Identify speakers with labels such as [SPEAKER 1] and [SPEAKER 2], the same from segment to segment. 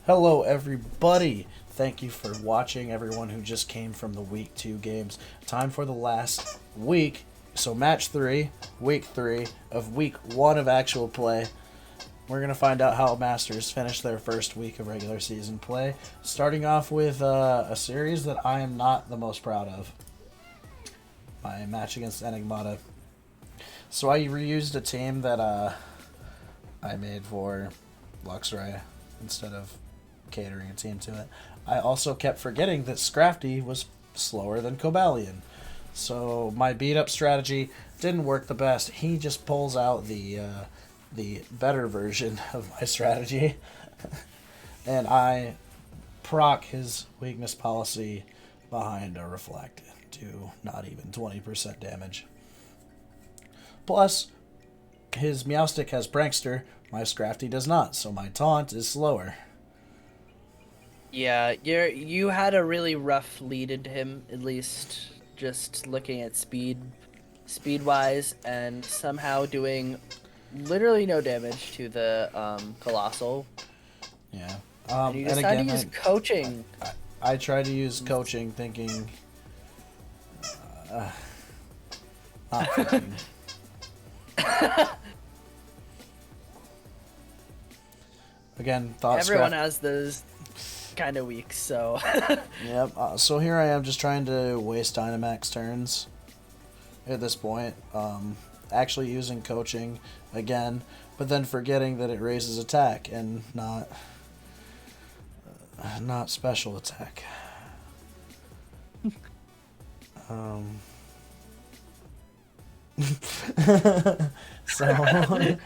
[SPEAKER 1] Hello, everybody. Thank you for watching, everyone who just came from the Week 2 games. Time for the last week. So Match 3, Week 3 of Week 1 of actual play. We're going to find out how Masters finished their first week of regular season play. Starting off with a series that I am not the most proud of. My match against Enigmata. So I reused a team that I made for Luxray instead of catering a team to it. I also kept forgetting that Scrafty was slower than Cobalion. So my beat-up strategy didn't work the best. He just pulls out the better version of my strategy. And I proc his weakness policy behind a Reflect to not even 20% damage. Plus, his Meowstic has Prankster, my Scrafty does not, so my taunt is slower.
[SPEAKER 2] Yeah, you had a really rough lead into him, at least just looking at speed-wise, and somehow doing literally no damage to the Colossal.
[SPEAKER 1] Yeah.
[SPEAKER 2] And you decided to use coaching.
[SPEAKER 1] I tried to use coaching thinking... not thinking. Again, thought
[SPEAKER 2] everyone has those kind of weeks, so...
[SPEAKER 1] Yep, so here I am just trying to waste Dynamax turns at this point. Actually using coaching again, but then forgetting that it raises attack and not special attack. So...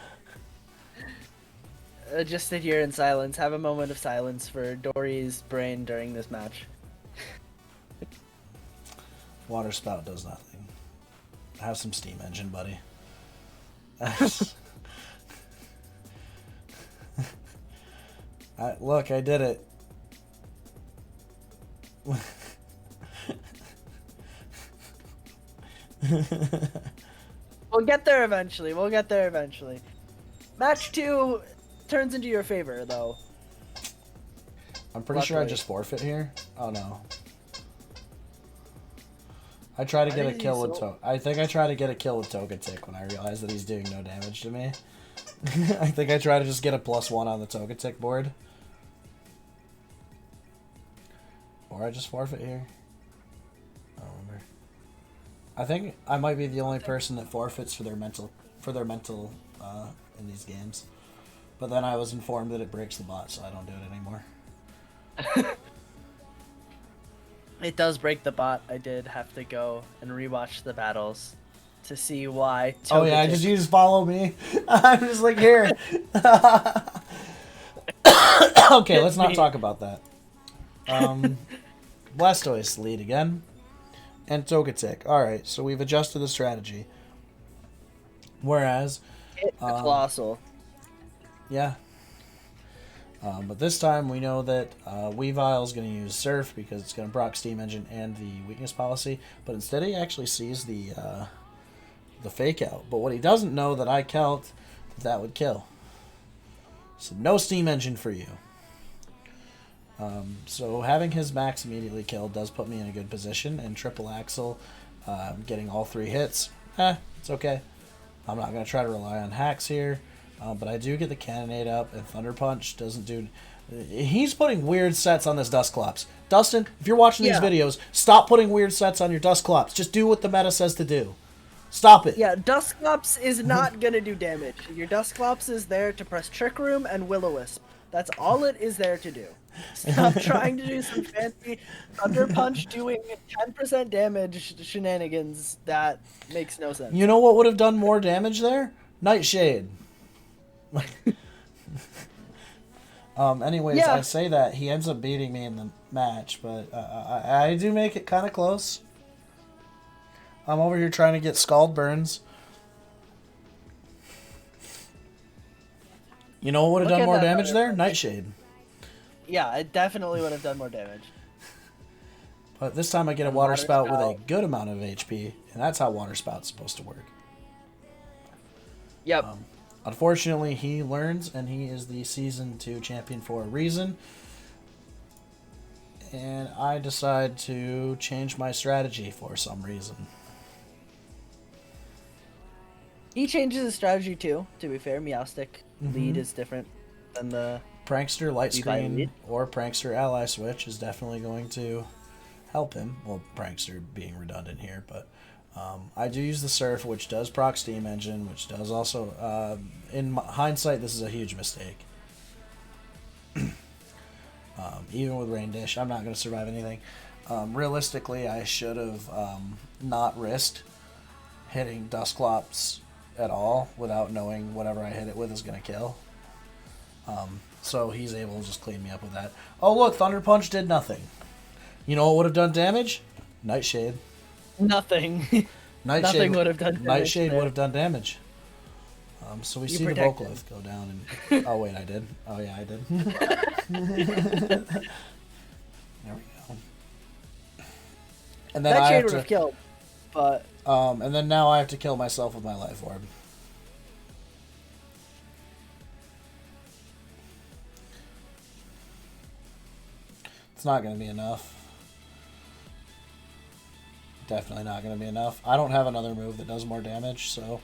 [SPEAKER 2] just sit here in silence. Have a moment of silence for Dorey's brain during this match.
[SPEAKER 1] Water Spout does nothing. Have some Steam Engine, buddy. Look, I did it.
[SPEAKER 2] We'll get there eventually. Match 2 turns into your favor, though.
[SPEAKER 1] I'm pretty sure I just forfeit here. Oh no. I try to get a kill with I think I try to get a kill with Togetic when I realize that he's doing no damage to me. I think I try to just get a +1 on the Togetic board. Or I just forfeit here. I don't remember. I think I might be the only person that forfeits for their mental in these games. But then I was informed that it breaks the bot, so I don't do it anymore.
[SPEAKER 2] It does break the bot. I did have to go and rewatch the battles to see why.
[SPEAKER 1] Oh yeah, you just follow me. I'm just like, here. Okay, let's not talk about that. Blastoise lead again. And Togetic. Alright, so we've adjusted the strategy. Whereas...
[SPEAKER 2] Colossal.
[SPEAKER 1] Yeah. But this time we know that Weavile is going to use Surf because it's going to proc Steam Engine and the weakness policy. But instead he actually sees the Fake Out. But what he doesn't know that I Kelt, that would kill. So no Steam Engine for you. So having his max immediately killed does put me in a good position. And Triple Axle getting all 3 hits. It's okay. I'm not going to try to rely on hacks here. But I do get the Cannonade up, and Thunder Punch doesn't do... He's putting weird sets on this Dusclops. Dustin, if you're watching these videos, stop putting weird sets on your Dusclops. Just do what the meta says to do. Stop it.
[SPEAKER 2] Yeah, Dusclops is not going to do damage. Your Dusclops is there to press Trick Room and Will-O-Wisp. That's all it is there to do. Stop trying to do some fancy Thunder Punch doing 10% damage shenanigans. That makes no sense.
[SPEAKER 1] You know what would have done more damage there? Nightshade. Anyways, yeah. I say that he ends up beating me in the match, but I do make it kind of close. I'm over here trying to get Scald Burns. You know what would have done more damage there? Nightshade.
[SPEAKER 2] Yeah, it definitely would have done more damage.
[SPEAKER 1] But this time I get a Water Spout with a good amount of HP, and that's how Water Spout's supposed to work.
[SPEAKER 2] Yep.
[SPEAKER 1] Unfortunately, he learns, and he is the Season 2 champion for a reason. And I decide to change my strategy for some reason.
[SPEAKER 2] He changes his strategy too, to be fair. Meowstick lead is different than the
[SPEAKER 1] Prankster Light
[SPEAKER 2] Levi
[SPEAKER 1] Screen
[SPEAKER 2] lead.
[SPEAKER 1] or Prankster Ally Switch is definitely going to help him. Well, Prankster being redundant here, but I do use the Surf, which does proc Steam Engine, which does also, in hindsight, this is a huge mistake. Even with Rain Dish, I'm not going to survive anything. Realistically, I should have not risked hitting Dusclops at all without knowing whatever I hit it with is going to kill. So he's able to just clean me up with that. Oh, look, Thunder Punch did nothing. You know what would have done damage? Nightshade.
[SPEAKER 2] Nothing. Nothing would have done damage.
[SPEAKER 1] Nightshade would have done damage. So we see the Volcalith go down and... Oh, wait, I did. Oh, yeah, I did. There we go. And then
[SPEAKER 2] That
[SPEAKER 1] I
[SPEAKER 2] shade would have killed, but...
[SPEAKER 1] and then now I have to kill myself with my Life Orb. It's not going to be enough. Definitely not going to be enough. I don't have another move that does more damage, so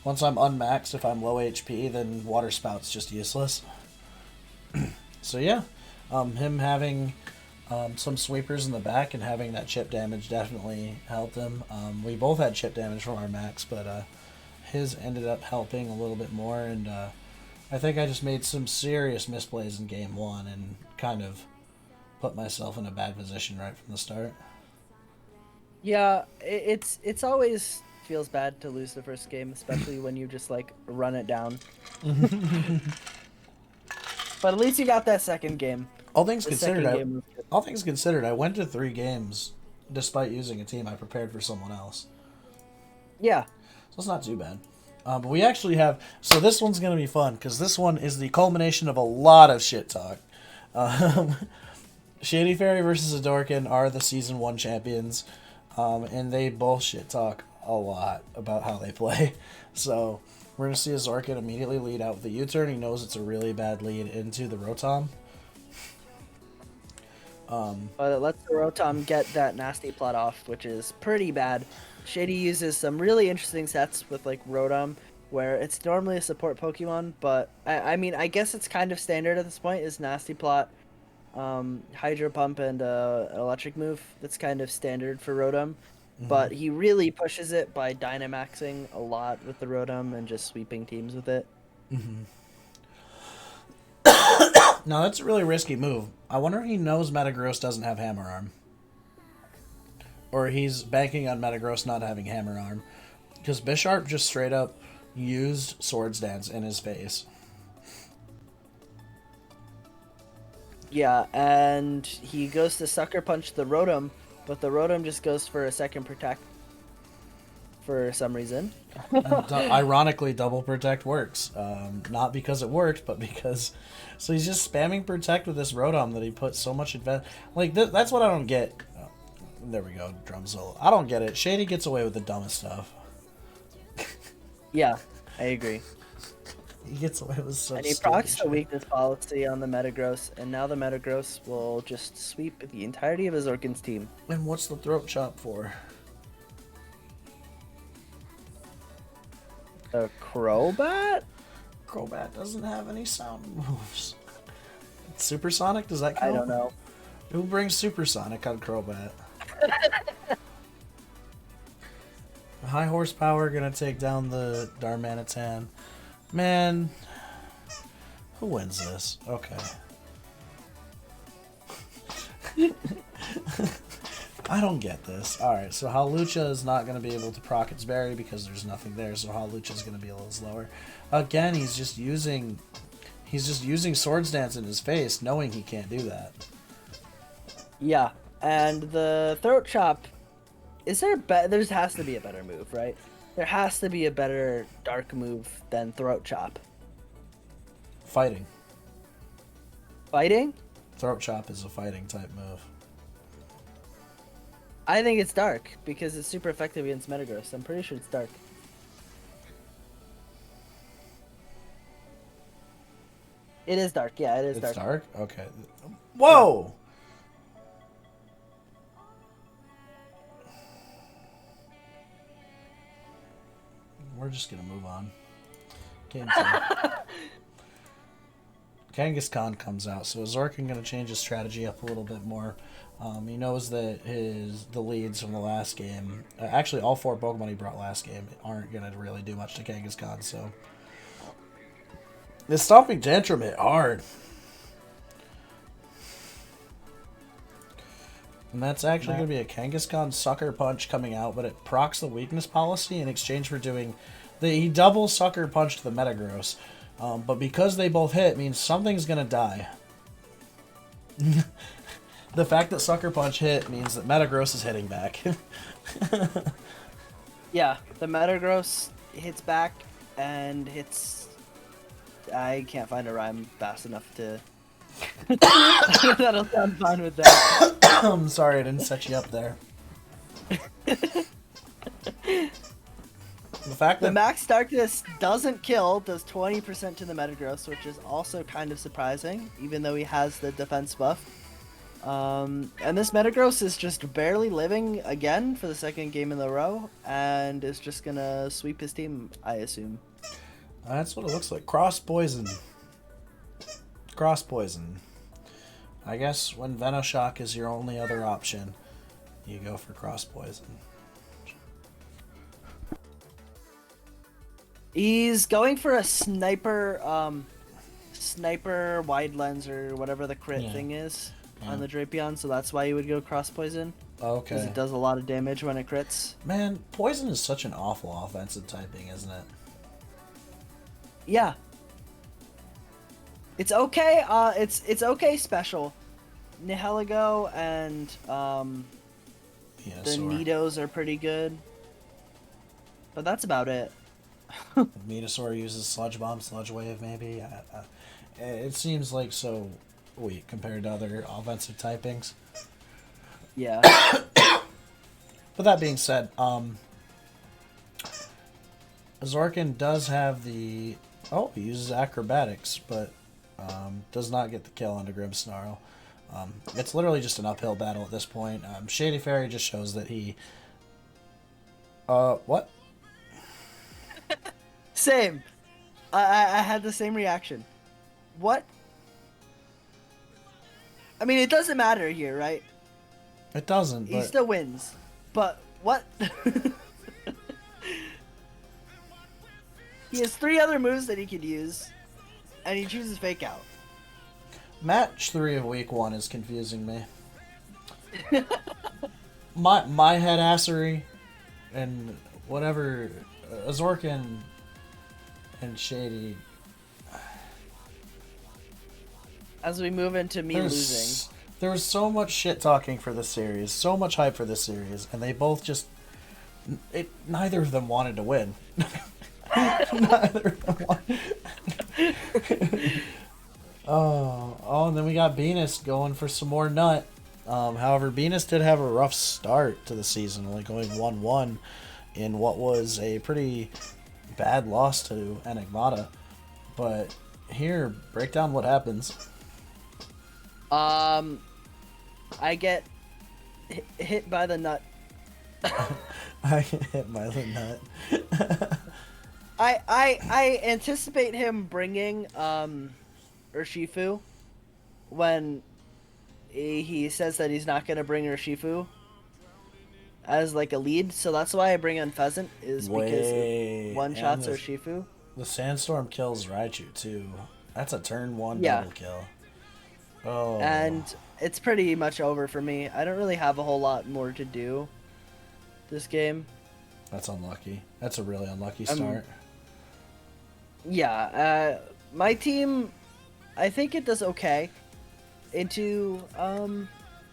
[SPEAKER 1] once I'm unmaxed, if I'm low HP, then Water Spout's just useless. So yeah, him having some sweepers in the back and having that chip damage definitely helped him. We both had chip damage from our max, but his ended up helping a little bit more, and I think I just made some serious misplays in game one and kind of put myself in a bad position right from the start.
[SPEAKER 2] Yeah, it's always feels bad to lose the first game, especially when you just like run it down. But at least you got that second game.
[SPEAKER 1] All things considered, I went to 3 games despite using a team I prepared for someone else.
[SPEAKER 2] Yeah.
[SPEAKER 1] So it's not too bad. But we actually have... So this one's going to be fun, because this one is the culmination of a lot of shit talk. Shady Fairy versus Adorkin are the Season 1 champions, and they both shit talk a lot about how they play. So we're going to see Azorkin immediately lead out with the U-turn. He knows it's a really bad lead into the Rotom.
[SPEAKER 2] But it lets the Rotom get that nasty plot off, which is pretty bad. Shady uses some really interesting sets with like Rotom, where it's normally a support Pokemon, but I mean, I guess it's kind of standard at this point, is Nasty Plot, Hydro Pump, and Electric Move. That's kind of standard for Rotom. But he really pushes it by Dynamaxing a lot with the Rotom and just sweeping teams with it.
[SPEAKER 1] Now, that's a really risky move. I wonder if he knows Metagross doesn't have Hammer Arm. Or he's banking on Metagross not having Hammer Arm. Because Bisharp just straight up used Swords Dance in his face.
[SPEAKER 2] Yeah, and he goes to Sucker Punch the Rotom, but the Rotom just goes for a second Protect for some reason.
[SPEAKER 1] And, ironically, Double Protect works. Not because it worked, but because... So he's just spamming Protect with this Rotom that he put so much advantage... Like, that's what I don't get. Oh, there we go, drum solo. I don't get it. Shady gets away with the dumbest stuff.
[SPEAKER 2] Yeah, I agree.
[SPEAKER 1] He gets away with such
[SPEAKER 2] And he procs the weakness policy on the Metagross, and now the Metagross will just sweep the entirety of his Orkin's team.
[SPEAKER 1] And what's the Throat Chop for?
[SPEAKER 2] A Crobat?
[SPEAKER 1] Crobat doesn't have any sound moves. Supersonic? Does that count?
[SPEAKER 2] I don't know.
[SPEAKER 1] Who brings Supersonic on Crobat? High horsepower gonna take down the Darmanitan. Man, who wins this? Okay. I don't get this. Alright, so Hawlucha is not going to be able to proc its berry because there's nothing there, so Hawlucha is going to be a little slower. Again, he's just using Swords Dance in his face, knowing he can't do that.
[SPEAKER 2] Yeah, and the Throat Chop, there has to be a better move, right? There has to be a better dark move than Throat Chop.
[SPEAKER 1] Fighting.
[SPEAKER 2] Fighting?
[SPEAKER 1] Throat Chop is a fighting type move.
[SPEAKER 2] I think it's dark because it's super effective against Metagross. I'm pretty sure it's dark. It is dark. Yeah, it is dark.
[SPEAKER 1] It's dark? Okay. Whoa! we're just gonna move on. Game 2. Kangaskhan comes out, so is Zorkin gonna change his strategy up a little bit more? He knows that the leads from the last game, actually all 4 Pokemon he brought last game, aren't gonna really do much to Kangaskhan. So this Stomping Tantrum hit hard. And that's actually going to be a Kangaskhan Sucker Punch coming out, but it procs the weakness policy in exchange for doing... He double Sucker Punched the Metagross. But because they both hit means something's going to die. The fact that Sucker Punch hit means that Metagross is hitting back.
[SPEAKER 2] Yeah, the Metagross hits back and hits... I can't find a rhyme fast enough to... That'll sound fine with that.
[SPEAKER 1] I'm sorry I didn't set you up there. The fact that
[SPEAKER 2] the Max Darkness doesn't kill, does 20% to the Metagross, which is also kind of surprising, even though he has the defense buff. And this Metagross is just barely living again for the 2nd game in a row, and is just gonna sweep his team, I assume.
[SPEAKER 1] That's what it looks like. Cross Poison. Cross Poison. I guess when Venoshock is your only other option, you go for Cross Poison.
[SPEAKER 2] He's going for a sniper wide lens or whatever the crit thing is on the Drapion, so that's why he would go Cross Poison.
[SPEAKER 1] Okay.
[SPEAKER 2] Because it does a lot of damage when it crits.
[SPEAKER 1] Man, Poison is such an awful offensive typing, isn't it?
[SPEAKER 2] Yeah. It's okay. It's okay. Special, Nihilego and the Nidos are pretty good, but that's about it.
[SPEAKER 1] Venusaur uses Sludge Bomb, Sludge Wave, maybe. It seems like so weak compared to other offensive typings.
[SPEAKER 2] Yeah.
[SPEAKER 1] But that being said, Zorkin does have the... Oh, he uses Acrobatics, but does not get the kill onto Grimmsnarl. It's literally just an uphill battle at this point. Shady Fairy just shows that he... what?
[SPEAKER 2] Same. I had the same reaction. What? I mean, it doesn't matter here, right?
[SPEAKER 1] It doesn't,
[SPEAKER 2] He
[SPEAKER 1] but...
[SPEAKER 2] still wins. But what? He has 3 other moves that he could use, and he chooses Fake Out.
[SPEAKER 1] Match 3 of week 1 is confusing me. my headassery and whatever Zorkin and Shady.
[SPEAKER 2] As we move into losing.
[SPEAKER 1] There was so much shit talking for this series, so much hype for this series, and they both just... neither of them wanted to win. Neither of them wanted... Oh, and then we got Venus going for some more nut. However, Venus did have a rough start to the season, only going 1-1 in what was a pretty bad loss to Enigmata. But here, break down what happens.
[SPEAKER 2] I get hit by the nut.
[SPEAKER 1] I get hit by the nut.
[SPEAKER 2] I anticipate him bringing Urshifu when he says that he's not gonna bring Urshifu as like a lead, so that's why I bring on Pheasant is because it one-shots Urshifu.
[SPEAKER 1] The Sandstorm kills Raichu too. That's a turn 1 double kill. Oh.
[SPEAKER 2] And it's pretty much over for me. I don't really have a whole lot more to do this game.
[SPEAKER 1] That's unlucky. That's a really unlucky start.
[SPEAKER 2] Yeah, my team, I think it does okay into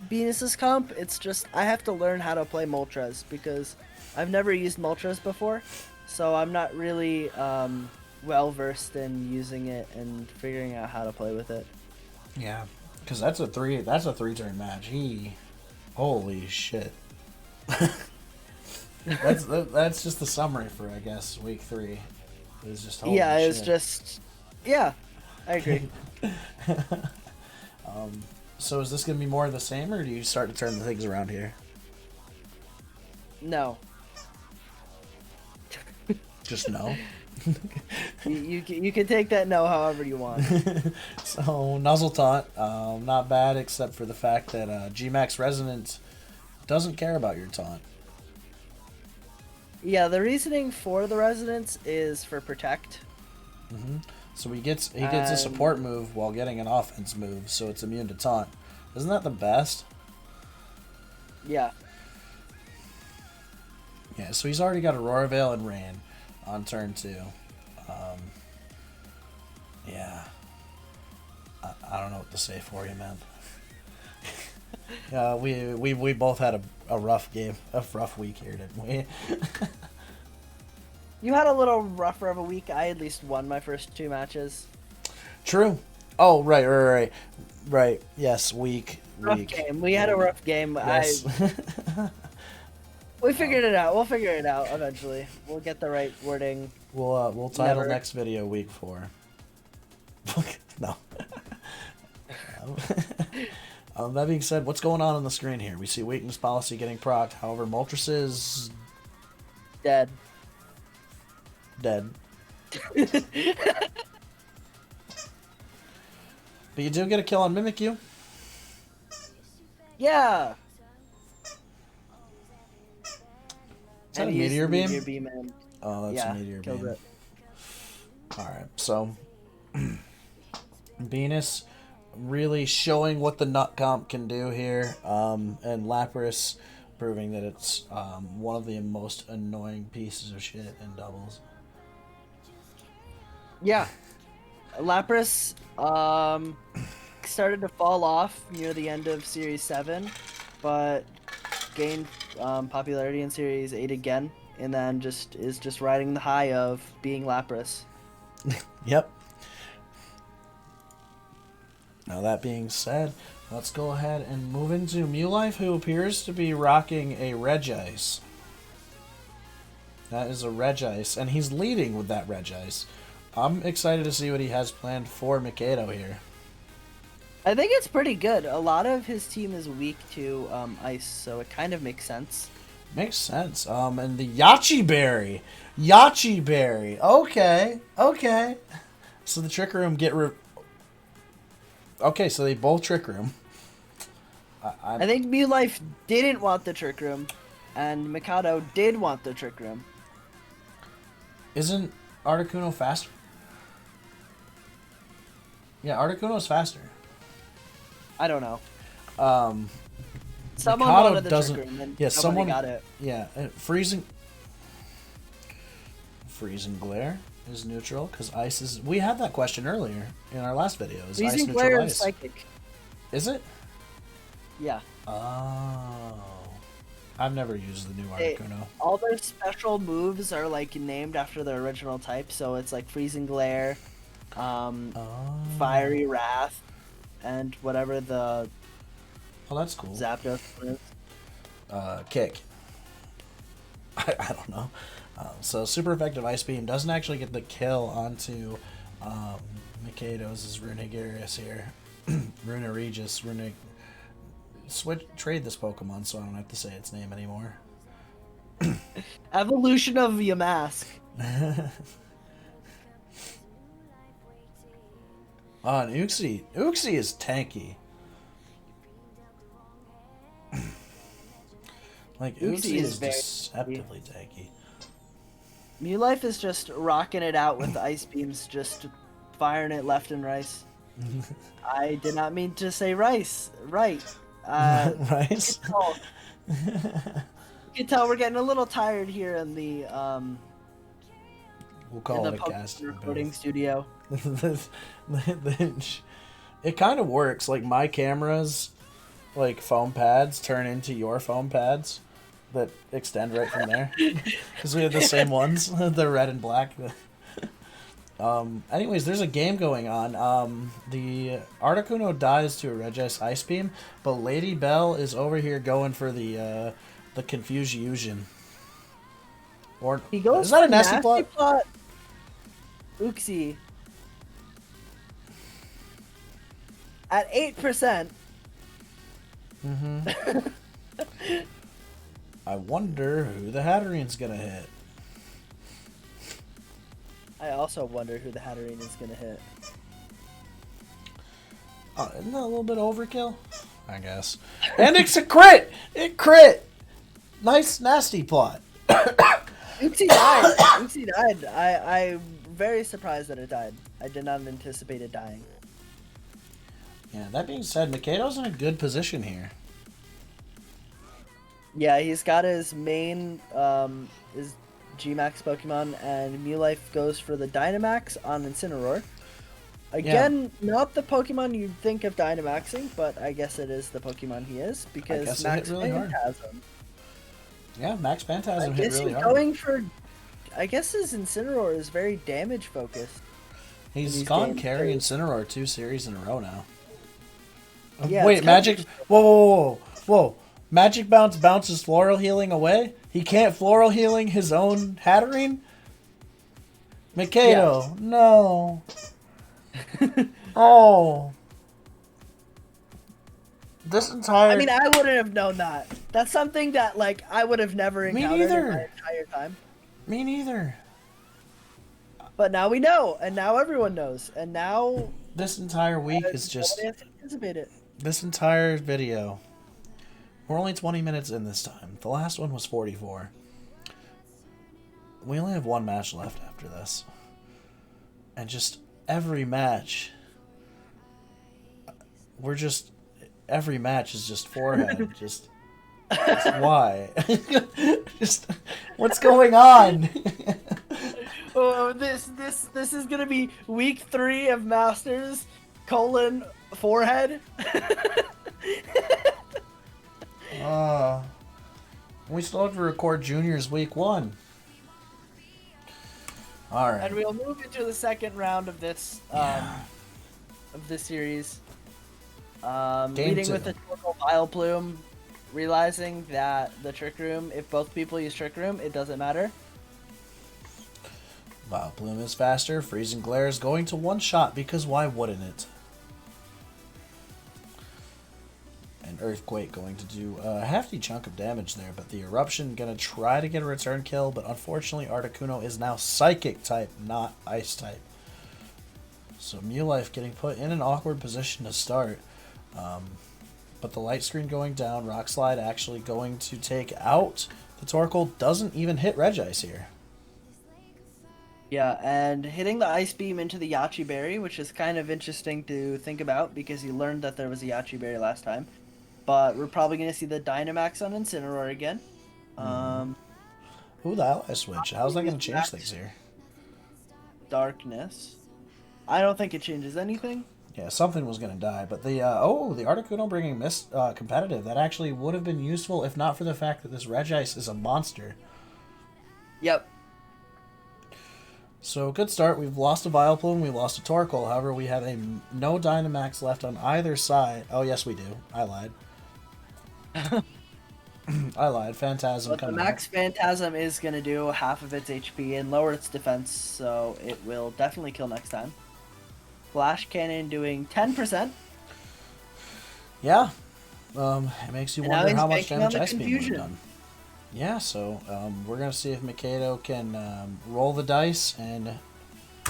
[SPEAKER 2] Venus's comp. It's just I have to learn how to play Moltres because I've never used Moltres before, so I'm not really well versed in using it and figuring out how to play with it.
[SPEAKER 1] Yeah, because that's a 3-turn match. Holy shit. That's just the summary for, I guess, week 3. It's just holy shit.
[SPEAKER 2] It's just I agree.
[SPEAKER 1] So is this gonna be more of the same, or do you start to turn the things around here?
[SPEAKER 2] No.
[SPEAKER 1] Just no.
[SPEAKER 2] You can take that no however you want.
[SPEAKER 1] So Nuzzle Taunt, not bad except for the fact that Gmax Resonance doesn't care about your taunt.
[SPEAKER 2] Yeah, the reasoning for the resonance is for protect.
[SPEAKER 1] So he gets a support move while getting an offense move, so it's immune to taunt. Isn't that the best?
[SPEAKER 2] Yeah.
[SPEAKER 1] Yeah, so he's already got Aurora Veil and Rain on turn 2. Yeah. I don't know what to say for you, man. We both had a rough game, a rough week here, didn't we?
[SPEAKER 2] You had a little rougher of a week. I at least won my first 2 matches.
[SPEAKER 1] True. Oh, right. Yes, week.
[SPEAKER 2] Rough game. We had a rough game.
[SPEAKER 1] Yes.
[SPEAKER 2] We figured it out. We'll figure it out eventually. We'll get the right wording.
[SPEAKER 1] We'll title next video week 4. No. That being said, what's going on the screen here? We see weakness policy getting procced. However, Moltres is
[SPEAKER 2] Dead.
[SPEAKER 1] But you do get a kill on Mimikyu.
[SPEAKER 2] Yeah.
[SPEAKER 1] Is that a meteor beam?
[SPEAKER 2] Meteor beam and
[SPEAKER 1] Oh, that's a meteor beam.
[SPEAKER 2] It.
[SPEAKER 1] Alright, so Venus really showing what the nut comp can do here, and Lapras proving that it's one of the most annoying pieces of shit in doubles.
[SPEAKER 2] Yeah. Lapras started to fall off near the end of Series 7, but gained popularity in Series 8 again, and then is just riding the high of being Lapras.
[SPEAKER 1] Yep. Now that being said, let's go ahead and move into Mewlife, who appears to be rocking a Regice. That is a Regice, and he's leading with that Regice. I'm excited to see what he has planned for Mikado here.
[SPEAKER 2] I think it's pretty good. A lot of his team is weak to ice, so it kind of makes sense.
[SPEAKER 1] Makes sense. And the Yachi Berry. Yachi Berry. Okay. So the Trick Room Okay, so they both Trick Room.
[SPEAKER 2] I think Mewlife didn't want the Trick Room, and Mikado did want the Trick Room.
[SPEAKER 1] Isn't Articuno faster? Yeah, Articuno's faster.
[SPEAKER 2] I don't know. Someone
[SPEAKER 1] Mikado
[SPEAKER 2] wanted the
[SPEAKER 1] doesn't.
[SPEAKER 2] Trick Room, and
[SPEAKER 1] Yeah,
[SPEAKER 2] nobody
[SPEAKER 1] someone
[SPEAKER 2] got it.
[SPEAKER 1] Yeah, freezing glare is neutral because ice is. We had that question earlier in our last video. Is ice
[SPEAKER 2] Freezing
[SPEAKER 1] neutral
[SPEAKER 2] glare
[SPEAKER 1] ice?
[SPEAKER 2] is psychic.
[SPEAKER 1] Is it?
[SPEAKER 2] Yeah.
[SPEAKER 1] Oh, I've never used the new Articuno.
[SPEAKER 2] All their special moves are like named after their original type, so it's like freezing glare, fiery wrath, and whatever the.
[SPEAKER 1] Oh, that's cool.
[SPEAKER 2] Zapdos is.
[SPEAKER 1] Kick. I don't know. So super effective Ice Beam doesn't actually get the kill onto Mikado's Runigarius here. Runaregis. Trade this Pokemon so I don't have to say its name anymore.
[SPEAKER 2] Evolution of Yamask.
[SPEAKER 1] And Uxie. Uxie is tanky. Like, Uxie is deceptively tanky.
[SPEAKER 2] Mewlife is just rocking it out with the Ice Beams, just firing it left and right. I did not mean to say rice. Right.
[SPEAKER 1] Rice?
[SPEAKER 2] You can tell we're getting a little tired here in the
[SPEAKER 1] we'll call it a cast
[SPEAKER 2] recording studio.
[SPEAKER 1] It kind of works. Like, my cameras, like, foam pads turn into your foam pads that extend right from there. Because we have the same ones. The red and black. Anyways, there's a game going on. The Articuno dies to a Regice Ice Beam, but Lady Bell is over here going for the Confusion. Or
[SPEAKER 2] He goes
[SPEAKER 1] is that a
[SPEAKER 2] for
[SPEAKER 1] nasty plot?
[SPEAKER 2] Uxie. At 8%.
[SPEAKER 1] I wonder who the Hatterion's gonna hit.
[SPEAKER 2] I also wonder who the Hatterene is gonna hit.
[SPEAKER 1] Isn't that a little bit overkill? I guess. And it's a crit! It crit! Nice, nasty plot.
[SPEAKER 2] Oopsie died. Oopsie died. I'm very surprised that it died. I did not anticipate it dying.
[SPEAKER 1] Yeah, that being said, Mikado's in a good position here.
[SPEAKER 2] Yeah, he's got his main, his G-Max Pokemon, and Mewlife goes for the Dynamax on Incineroar. Again, not the Pokemon you'd think of Dynamaxing, but I guess it is the Pokemon he is, because Max
[SPEAKER 1] really
[SPEAKER 2] Phantasm.
[SPEAKER 1] Yeah, Max Phantasm
[SPEAKER 2] I
[SPEAKER 1] hit
[SPEAKER 2] guess
[SPEAKER 1] really
[SPEAKER 2] he's
[SPEAKER 1] hard.
[SPEAKER 2] going for... I guess his Incineroar is very damage-focused.
[SPEAKER 1] He's gone carry Incineroar 2 series in a row now.
[SPEAKER 2] Yeah,
[SPEAKER 1] wait, Magic... Whoa. Magic Bounce bounces Floral Healing away? He can't Floral Healing his own Hatterene? Mikado, no. Oh. This entire...
[SPEAKER 2] I mean, I wouldn't have known that. That's something that, like, I would have never encountered in my entire time.
[SPEAKER 1] Me neither.
[SPEAKER 2] But now we know, and now everyone knows, and now...
[SPEAKER 1] This entire week is just...
[SPEAKER 2] Nobody has to anticipate it.
[SPEAKER 1] This entire video... We're only 20 minutes in this time. The last one was 44. We only have one match left after this. And just every match... We're just... Every match is just forehead. just why? Just... What's going on?
[SPEAKER 2] Oh, this is gonna be week 3 of Masters, forehead.
[SPEAKER 1] We still have to record Juniors week 1. Alright.
[SPEAKER 2] And we'll move into the second round of this series. Leading with the Torkoal Vileplume, realizing that the Trick Room, if both people use Trick Room, it doesn't matter.
[SPEAKER 1] Vileplume is faster. Freezing Glare is going to one-shot because why wouldn't it? And Earthquake going to do a hefty chunk of damage there, but the Eruption going to try to get a return kill, but unfortunately Articuno is now Psychic type, not Ice type. So Mewlife getting put in an awkward position to start. But the light screen going down, Rock Slide actually going to take out the Torkoal. Doesn't even hit Regice here.
[SPEAKER 2] Yeah, and hitting the Ice Beam into the Yachi Berry, which is kind of interesting to think about because you learned that there was a Yachi Berry last time. But we're probably going to see the Dynamax on Incineroar again.
[SPEAKER 1] Ooh, the ally switch. How's that going to change things here?
[SPEAKER 2] Darkness. I don't think it changes anything.
[SPEAKER 1] Yeah, something was going to die, but the Articuno bringing Mist competitive, that actually would have been useful if not for the fact that this Regice is a monster.
[SPEAKER 2] Yep.
[SPEAKER 1] So, good start. We've lost a Vileplume, we lost a Torkoal. However, we have no Dynamax left on either side. Oh, yes, we do. I lied. I lied. Phantasm
[SPEAKER 2] But
[SPEAKER 1] coming
[SPEAKER 2] the Max Phantasm is going to do half of its HP and lower its defense, so it will definitely kill next time. Flash Cannon doing 10%.
[SPEAKER 1] Yeah. It makes you
[SPEAKER 2] And
[SPEAKER 1] wonder
[SPEAKER 2] now
[SPEAKER 1] how
[SPEAKER 2] he's
[SPEAKER 1] much
[SPEAKER 2] banking on
[SPEAKER 1] damage
[SPEAKER 2] the
[SPEAKER 1] Ice Beam would have
[SPEAKER 2] confusion.
[SPEAKER 1] done. Yeah, so we're going to see if Mikado can roll the dice and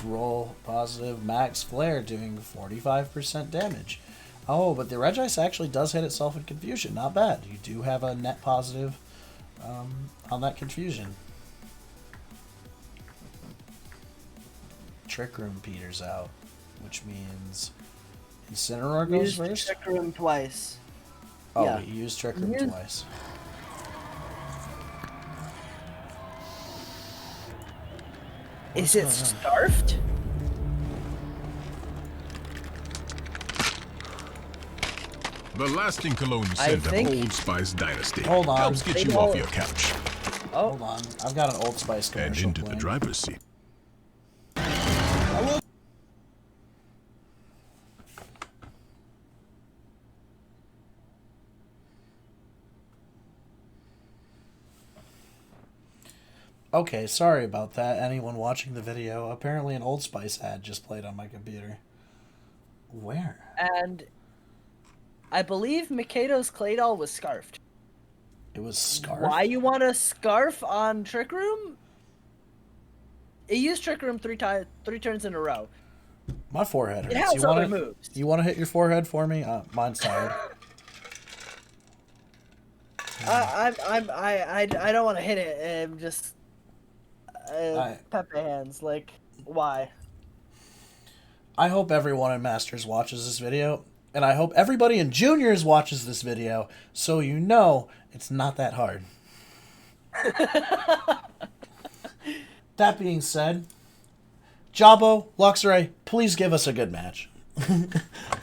[SPEAKER 1] roll positive Max Flare doing 45% damage. Oh, but the Regice actually does hit itself in confusion. Not bad. You do have a net positive on that confusion. Trick Room peters out, which means Incineroar goes
[SPEAKER 2] Used
[SPEAKER 1] first?
[SPEAKER 2] Trick Room twice.
[SPEAKER 1] Oh,
[SPEAKER 2] Yeah.
[SPEAKER 1] he used Trick Room twice.
[SPEAKER 2] Is it Starved?
[SPEAKER 3] The lasting cologne scent of Old Spice Dynasty
[SPEAKER 1] Hold on.
[SPEAKER 3] helps get you off your couch
[SPEAKER 2] Oh,
[SPEAKER 1] Hold on. I've got an Old Spice
[SPEAKER 3] and
[SPEAKER 1] commercial
[SPEAKER 3] into the
[SPEAKER 1] playing.
[SPEAKER 3] driver's seat.
[SPEAKER 1] Okay, sorry about that. Anyone watching the video, apparently an Old Spice ad just played on my computer. Where?
[SPEAKER 2] and I believe Mikado's Claydol was scarfed.
[SPEAKER 1] It was Scarf?
[SPEAKER 2] Why you want a scarf on Trick Room? It used Trick Room 3 turns in a row.
[SPEAKER 1] My forehead hurts.
[SPEAKER 2] It has other moves.
[SPEAKER 1] You want to hit your forehead for me? Mine's tired.
[SPEAKER 2] I don't want to hit it. I'm just Pepe hands. Like, why?
[SPEAKER 1] I hope everyone in Masters watches this video, and I hope everybody in Juniors watches this video, so you know it's not that hard. That being said, Jabo, Luxray, please give us a good match.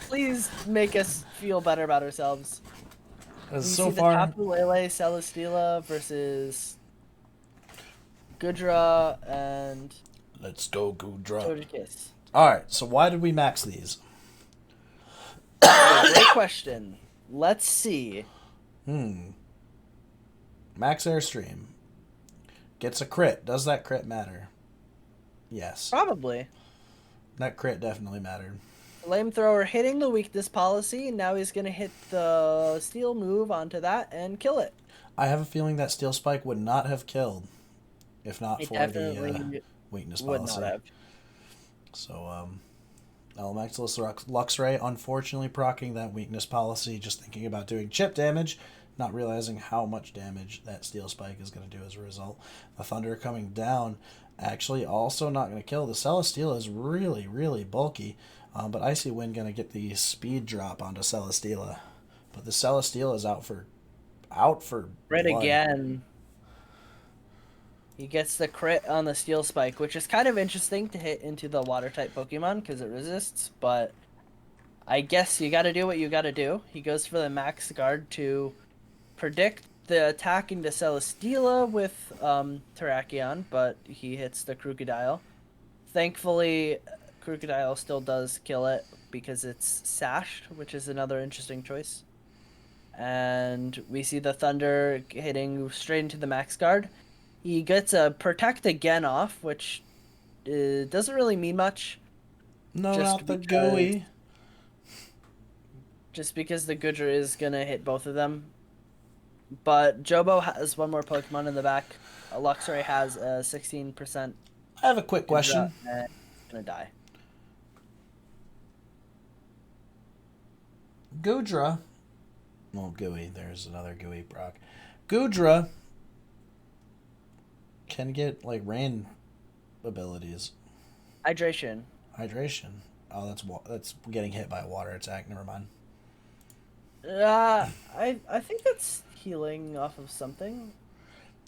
[SPEAKER 2] Please make us feel better about ourselves.
[SPEAKER 1] So far,
[SPEAKER 2] Tapu Lele Celesteela versus Gudra and
[SPEAKER 1] let's go Gudra.
[SPEAKER 2] Togekiss.
[SPEAKER 1] Alright, so why did we max these?
[SPEAKER 2] Great question. Let's see.
[SPEAKER 1] Max Airstream. Gets a crit. Does that crit matter? Yes.
[SPEAKER 2] Probably.
[SPEAKER 1] That crit definitely mattered.
[SPEAKER 2] Flamethrower hitting the weakness policy, and now he's going to hit the steel move onto that and kill it.
[SPEAKER 1] I have a feeling that Steel Spike would not have killed if not for the weakness policy.
[SPEAKER 2] Would not have.
[SPEAKER 1] So, Elementalist Luxray, unfortunately proccing that weakness policy, just thinking about doing chip damage, not realizing how much damage that Steel Spike is going to do as a result. The Thunder coming down, actually also not going to kill. The Celesteela is really, really bulky, but Icy Wind going to get the speed drop onto Celesteela. But the Celesteela is out for
[SPEAKER 2] Crit
[SPEAKER 1] blood.
[SPEAKER 2] again. He gets the crit on the Steel Spike, which is kind of interesting to hit into the Water-type Pokemon because it resists, but I guess you gotta do what you gotta do. He goes for the Max Guard to predict the attack into Celesteela with Terrakion, but he hits the Crocodile. Thankfully, Crocodile still does kill it because it's sashed, which is another interesting choice. And we see the Thunder hitting straight into the Max Guard. He gets a Protect again off, which doesn't really mean much.
[SPEAKER 1] No, not the gooey.
[SPEAKER 2] Just because the Gudra is going to hit both of them. But Jobo has one more Pokemon in the back. Luxray has a 16%.
[SPEAKER 1] I have a quick question.
[SPEAKER 2] And going to die.
[SPEAKER 1] Gudra. Well, gooey. There's another gooey Brock. Gudra can get like rain abilities.
[SPEAKER 2] Hydration.
[SPEAKER 1] Oh, that's getting hit by a water attack. Never mind.
[SPEAKER 2] I think that's healing off of something.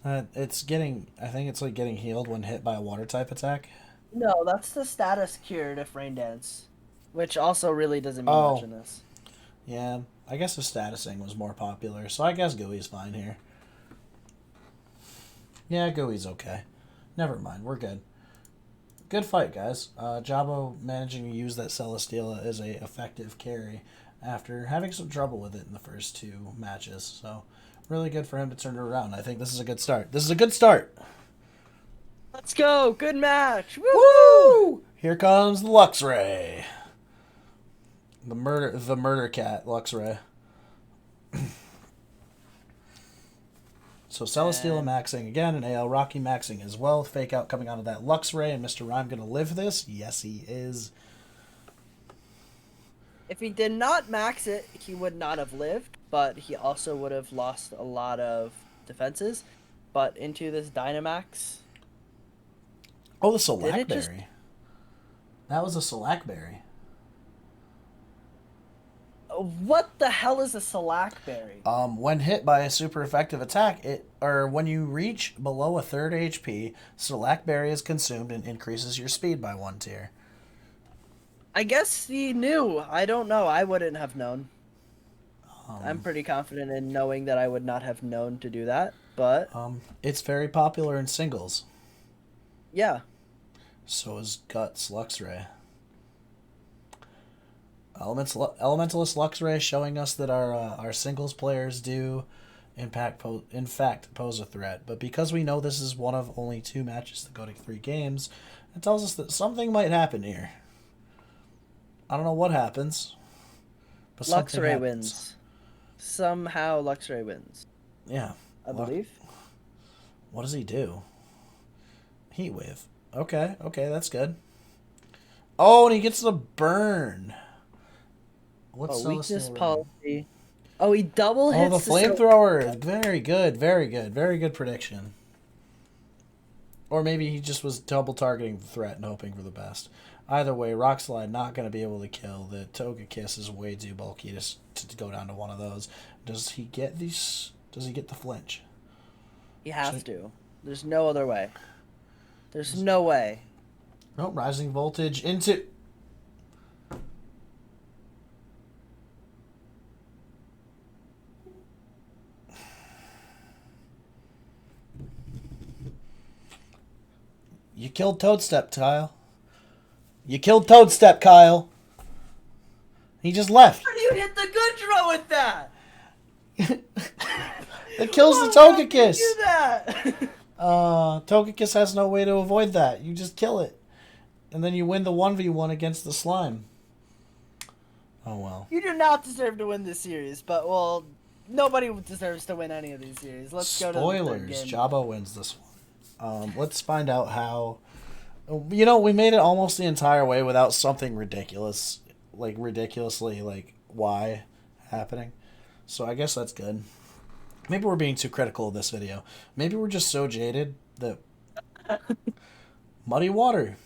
[SPEAKER 1] I think it's like getting healed when hit by a water type attack.
[SPEAKER 2] No, that's the status cured if Rain Dance, which also really doesn't mean much in this.
[SPEAKER 1] Yeah, I guess the statusing was more popular, so I guess Gooey's fine here. Yeah, Gooey's okay. Never mind, we're good. Good fight, guys. Jabo managing to use that Celesteela as a effective carry after having some trouble with it in the first two matches. So, really good for him to turn it around. I think this is a good start.
[SPEAKER 2] Let's go! Good match!
[SPEAKER 1] Woo! Here comes the Luxray. The murder cat, Luxray. So Celesteela maxing again, and AL Rocky maxing as well. Fake out coming out of that Luxray, and Mr. Rhyme gonna live this? Yes, he is.
[SPEAKER 2] If he did not max it, he would not have lived, but he also would have lost a lot of defenses. But into this Dynamax...
[SPEAKER 1] Oh, the Select-Berry. That was a Select-Berry.
[SPEAKER 2] What the hell is a Select-Berry?
[SPEAKER 1] When hit by a super effective attack, when you reach below a third HP, Select-Berry is consumed and increases your speed by 1 tier.
[SPEAKER 2] I guess he knew. I don't know. I wouldn't have known. I'm pretty confident in knowing that I would not have known to do that, but...
[SPEAKER 1] It's very popular in singles.
[SPEAKER 2] Yeah.
[SPEAKER 1] So is Guts Luxray. Elementalist Luxray showing us that our singles players do in fact pose a threat. But because we know this is one of only 2 matches to go to 3 games, it tells us that something might happen here. I don't know what happens. But
[SPEAKER 2] Luxray wins. Somehow Luxray wins.
[SPEAKER 1] Yeah.
[SPEAKER 2] I believe.
[SPEAKER 1] What does he do? Heat Wave. Okay, that's good. Oh, and he gets the burn. What's
[SPEAKER 2] weakness
[SPEAKER 1] Celestial?
[SPEAKER 2] policy. Oh, he double
[SPEAKER 1] Oh, the
[SPEAKER 2] hits
[SPEAKER 1] flamethrower. Very good, very good. Very good prediction. Or maybe he just was double targeting the threat and hoping for the best. Either way, Rock Slide not going to be able to kill. The Togekiss is way too bulky to go down to one of those. Does he get these? Does he get the flinch?
[SPEAKER 2] He has to. There's no other way. There's no way.
[SPEAKER 1] No, rising voltage into... You killed Toadstep, Kyle. You killed Toadstep, Kyle. He just left.
[SPEAKER 2] How do you hit the good draw with that?
[SPEAKER 1] It kills the Togekiss.
[SPEAKER 2] Do that.
[SPEAKER 1] Togekiss has no way to avoid that. You just kill it. And then you win the 1v1 against the slime. Oh, well.
[SPEAKER 2] You do not deserve to win this series, but, well, nobody deserves to win any of these series. Let's go to the third game.
[SPEAKER 1] Jabba wins this one. Let's find out how... You know, we made it almost the entire way without something ridiculous. Like, ridiculously, like, why happening. So I guess that's good. Maybe we're being too critical of this video. Maybe we're just so jaded that... Muddy water.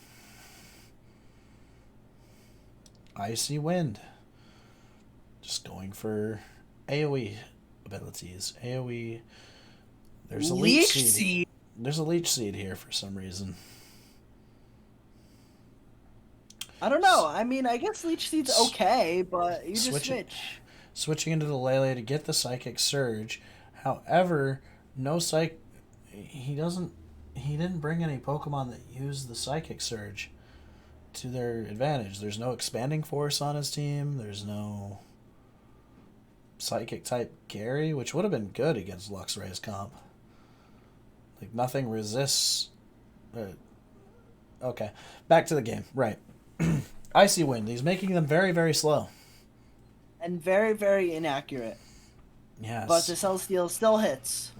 [SPEAKER 1] Icy wind. Just going for AoE abilities. AoE. There's a leech seed. There's a leech seed here for some reason.
[SPEAKER 2] I don't know. I mean, I guess leech seed's okay, but you just switch.
[SPEAKER 1] Switching into the Lele to get the Psychic Surge. However, no psych. He didn't bring any Pokemon that use the Psychic Surge to their advantage. There's no Expanding Force on his team. There's no Psychic type Gary, which would have been good against Luxray's comp. Like, nothing resists. Okay, back to the game. Right. Icy Wind. He's making them very, very slow.
[SPEAKER 2] And very, very inaccurate.
[SPEAKER 1] Yes.
[SPEAKER 2] But the Celesteal still hits.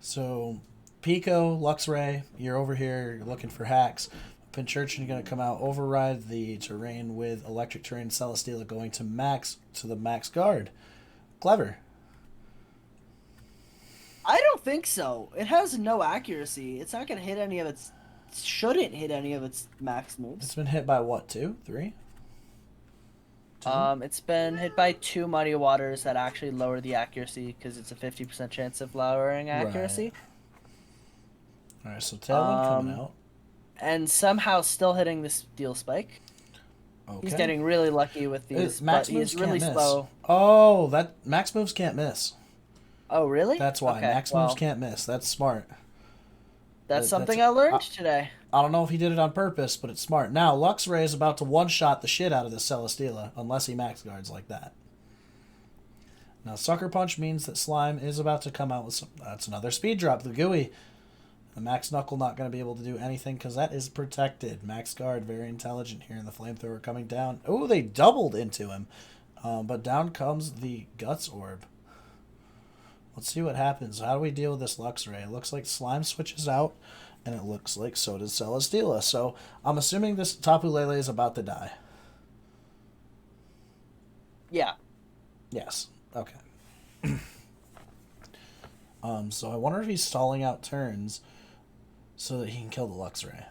[SPEAKER 1] So, Pico, Luxray, you're over here looking for hacks. Pinchurchin going to come out, override the terrain with Electric Terrain. Celesteela going to the max guard. Clever.
[SPEAKER 2] I don't think so. It has no accuracy. It's not going to hit any of its... Shouldn't hit any of its max moves.
[SPEAKER 1] It's been hit by what, 2? 3? 2?
[SPEAKER 2] It's been hit by 2 Muddy Waters that actually lower the accuracy because it's a 50% chance of lowering accuracy.
[SPEAKER 1] Right. Alright, so Tailwind coming out.
[SPEAKER 2] And somehow still hitting the Steel Spike. Okay. He's getting really lucky with these, but he's really slow.
[SPEAKER 1] Oh, that max moves can't miss.
[SPEAKER 2] Oh, really?
[SPEAKER 1] That's why. Okay, max moves can't miss. That's smart.
[SPEAKER 2] That's something I learned today.
[SPEAKER 1] I don't know if he did it on purpose, but it's smart. Now, Luxray is about to one-shot the shit out of this Celesteela, unless he max guards like that. Now, Sucker Punch means that Slime is about to come out with some... That's another speed drop. The Gooey. The Max Knuckle not going to be able to do anything because that is protected. Max Guard, very intelligent here. And the Flamethrower coming down. Oh, they doubled into him. But down comes the Guts Orb. Let's see what happens. How do we deal with this Luxray? It looks like Slime switches out, and it looks like so does Celesteela. So I'm assuming this Tapu Lele is about to die.
[SPEAKER 2] Yeah.
[SPEAKER 1] Yes. Okay. So I wonder if he's stalling out turns so that he can kill the Luxray.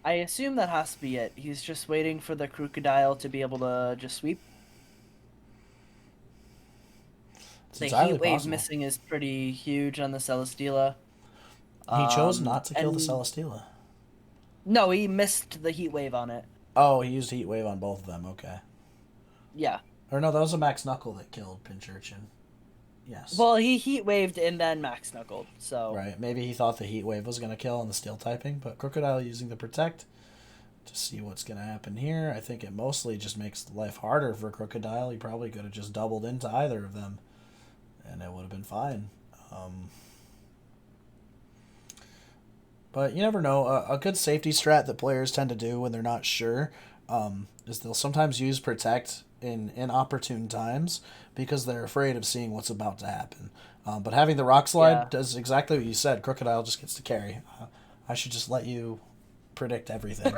[SPEAKER 2] I assume that has to be it. He's just waiting for the Crocodile to be able to just sweep. The Heat Wave missing is pretty huge on the Celesteela.
[SPEAKER 1] He chose not to kill the Celesteela.
[SPEAKER 2] No, he missed the Heat Wave on it.
[SPEAKER 1] Oh, he used Heat Wave on both of them. Okay.
[SPEAKER 2] Yeah.
[SPEAKER 1] Or no, that was a Max Knuckle that killed Pinchurchin. Yes.
[SPEAKER 2] Well, he Heat Waved and then Max Knuckled, so...
[SPEAKER 1] Right, maybe he thought the Heat Wave was going to kill on the Steel typing, but Crocodile using the Protect to see what's going to happen here. I think it mostly just makes life harder for Crocodile. He probably could have just doubled into either of them, and it would have been fine. But you never know. A good safety strat that players tend to do when they're not sure is they'll sometimes use Protect in inopportune times because they're afraid of seeing what's about to happen. But having the Rock Slide does exactly what you said. Crocodile just gets to carry. I should just let you predict everything.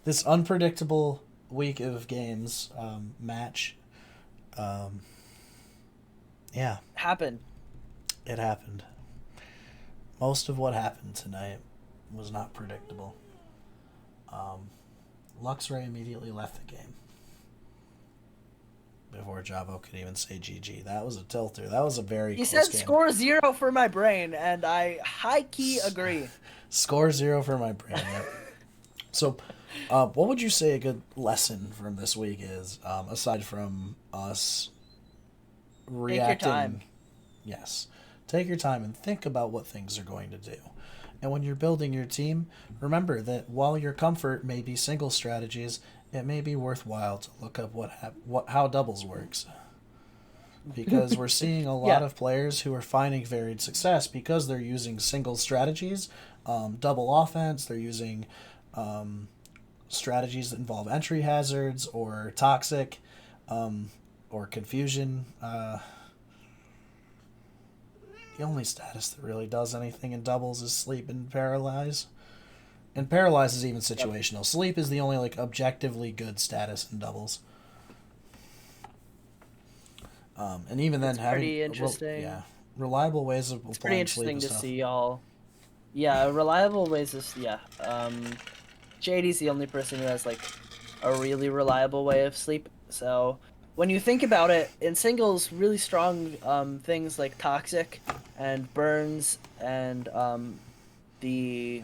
[SPEAKER 1] This unpredictable week of games, match. Yeah.
[SPEAKER 2] Happened.
[SPEAKER 1] It happened. Most of what happened tonight was not predictable. Luxray immediately left the game before Javo could even say GG. That was a tilter. That was a very
[SPEAKER 2] He
[SPEAKER 1] close
[SPEAKER 2] said
[SPEAKER 1] game.
[SPEAKER 2] score 0 for my brain, and I high-key agree.
[SPEAKER 1] Score 0 for my brain. Yep. So, what would you say a good lesson from this week is, aside from us reacting?
[SPEAKER 2] Take your time.
[SPEAKER 1] Yes. Take your time and think about what things are going to do. And when you're building your team, remember that while your comfort may be single strategies, it may be worthwhile to look up how doubles works. Because we're seeing a lot of players who are finding varied success because they're using single strategies, double offense, they're using strategies that involve entry hazards or toxic or confusion. The only status that really does anything in doubles is sleep and paralyze. And paralyze is even situational. Yep. Sleep is the only objectively good status in doubles. And even then, having
[SPEAKER 2] pretty interesting.
[SPEAKER 1] Reliable ways of
[SPEAKER 2] it's pretty interesting to see y'all. Yeah, reliable ways of JD's the only person who has a really reliable way of sleep. So when you think about it, in singles, really strong things like toxic and burns and the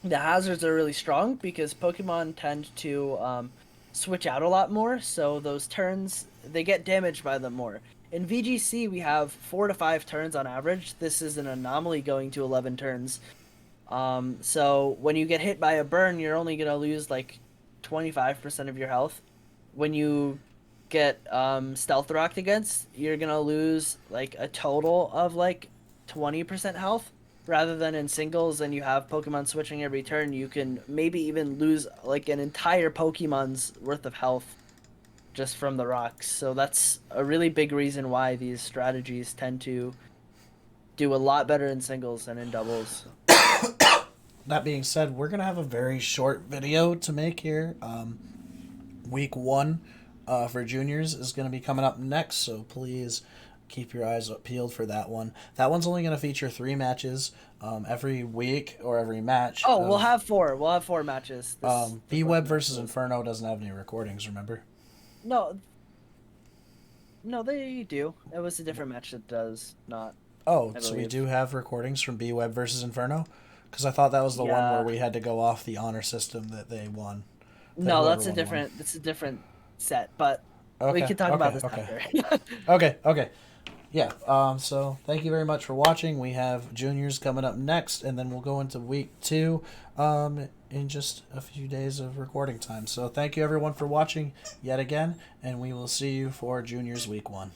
[SPEAKER 2] hazards are really strong because Pokemon tend to switch out a lot more. So those turns, they get damaged by them more. In VGC, we have 4 to 5 turns on average. This is an anomaly going to 11 turns. So when you get hit by a burn, you're only going to lose 25% of your health. When you get stealth rocked against, you're going to lose a total of 20% health. Rather than in singles and you have Pokemon switching every turn, you can maybe even lose an entire Pokemon's worth of health just from the rocks. So that's a really big reason why these strategies tend to do a lot better in singles than in doubles.
[SPEAKER 1] That being said, we're going to have a very short video to make here. Week 1 for juniors is going to be coming up next, so please keep your eyes peeled for that one. That one's only going to feature 3 matches every week or every match.
[SPEAKER 2] Oh, we'll have 4. We'll have 4 matches.
[SPEAKER 1] B-Web versus Inferno doesn't have any recordings, remember?
[SPEAKER 2] No, they do. It was a different match that does not.
[SPEAKER 1] Oh, so we do have recordings from B-Web versus Inferno? Because I thought that was the one where we had to go off the honor system that they won.
[SPEAKER 2] No, that's a different set, but we can talk about this after.
[SPEAKER 1] Okay. Yeah, so thank you very much for watching. We have juniors coming up next, and then we'll go into week 2 in just a few days of recording time. So thank you everyone for watching yet again, and we will see you for juniors week 1.